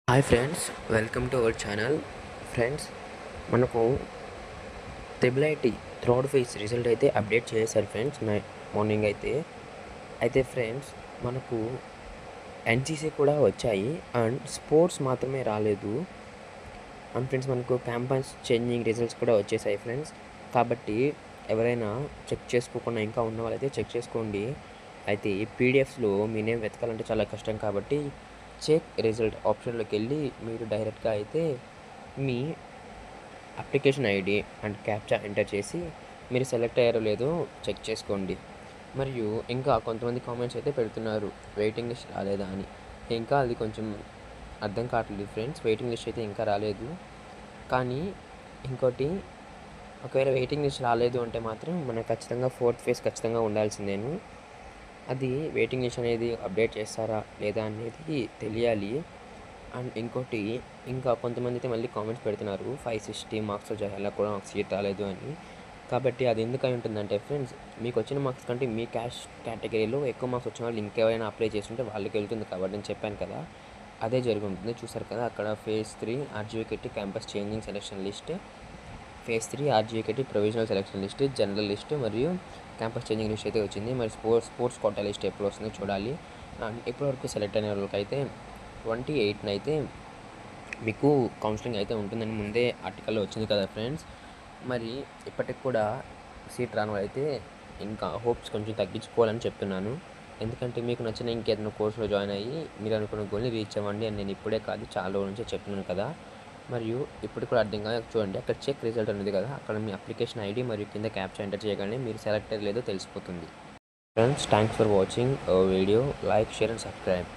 Hi friends, welcome to our channel. Friends, మనకు triple IT third phase result అయితే update చేశారు friends. Morning అయితే friends, మనకు NCC కూడా వచ్చాయి అండ్ స్పోర్ట్స్ మాత్రమే రాలేదు. అండ్ ఫ్రెండ్స్, మనకు క్యాంపస్ చేంజింగ్ రిజల్ట్స్ కూడా వచ్చేసాయి ఫ్రెండ్స్. కాబట్టి ఎవరైనా చెక్ చేసుకోకుండా ఇంకా ఉన్న వాళ్ళైతే చెక్ చేసుకోండి. అయితే పీడిఎఫ్స్లో మీ నేమ్ వెతకాలంటే చాలా కష్టం కాబట్టి చెక్ రిజల్ట్ ఆప్షన్లోకి వెళ్ళి మీరు డైరెక్ట్గా అయితే మీ application ID and captcha enter చేసి మీరు సెలెక్ట్ అయ్యారో లేదో చెక్ చేసుకోండి. మరియు ఇంకా కొంతమంది కామెంట్స్ అయితే పెడుతున్నారు వెయిటింగ్ లిస్ట్ రాలేదా అని. ఇంకా అది కొంచెం అర్థం కావట్లేదు ఫ్రెండ్స్. వెయిటింగ్ లిస్ట్ అయితే ఇంకా రాలేదు. కానీ ఇంకోటి, ఒకవేళ వెయిటింగ్ లిస్ట్ రాలేదు అంటే మాత్రం మనకు ఖచ్చితంగా ఫోర్త్ ఫేజ్ ఖచ్చితంగా ఉండాల్సిందేను. అది వెయిటింగ్ లిస్ట్ అనేది అప్డేట్ చేస్తారా లేదా అనేది తెలియాలి. అండ్ ఇంకోటి, ఇంకా కొంతమంది అయితే మళ్ళీ కామెంట్స్ పెడుతున్నారు 560 మార్క్స్ అలా కూడా నాకు సీట్ రాలేదు అని. కాబట్టి అది ఎందుకై ఉంటుందంటే ఫ్రెండ్స్, మీకు వచ్చిన మార్క్స్ కంటే మీ క్యాస్ట్ కేటగిరీలో ఎక్కువ మార్క్స్ వచ్చిన వాళ్ళు ఇంకెవరైనా అప్లై చేస్తుంటే వాళ్ళకి వెళ్తుంది. కాబట్టి నేను చెప్పాను కదా, అదే జరిగి ఉంటుంది. చూసారు కదా, అక్కడ phase 3 RGUKT campus changing selection list, phase 3 RGUKT provisional selection list, general list మరియు క్యాంపస్ చేంజింగ్ లిస్ట్ అయితే వచ్చింది. మరి స్పోర్ట్స్ కోటా లిస్ట్ ఎప్పుడు వస్తుందో చూడాలి. అండ్ ఇప్పటివరకు సెలెక్ట్ అయిన వాళ్ళకైతే 28న అయితే మీకు కౌన్సిలింగ్ అయితే ఉంటుందని ముందే ఆర్టికల్లో వచ్చింది కదా ఫ్రెండ్స్. మరి ఇప్పటికి కూడా సీట్ రాని వాళ్ళైతే ఇంకా హోప్స్ కొంచెం తగ్గించుకోవాలని చెప్తున్నాను. ఎందుకంటే మీకు నచ్చిన ఇంకేదైనా కోర్సులో జాయిన్ అయ్యి మీరు అనుకున్న గోల్ని రీచ్ అవ్వండి అని నేను ఇప్పుడే కాదు చాలా రోజుల నుంచి చెప్తున్నాను కదా. మరియు ఇప్పుడు కూడా అర్థం కాదు, చూడండి అక్కడ చెక్ రిజల్ట్ అనేది కదా, అక్కడ మీ అప్లికేషన్ ఐడి మరియు కింద క్యాప్చా ఎంటర్ చేయగానే మీరు సెలెక్ట్ లేదో తెలిసిపోతుంది. Friends, thanks for watching video. Like, share and subscribe.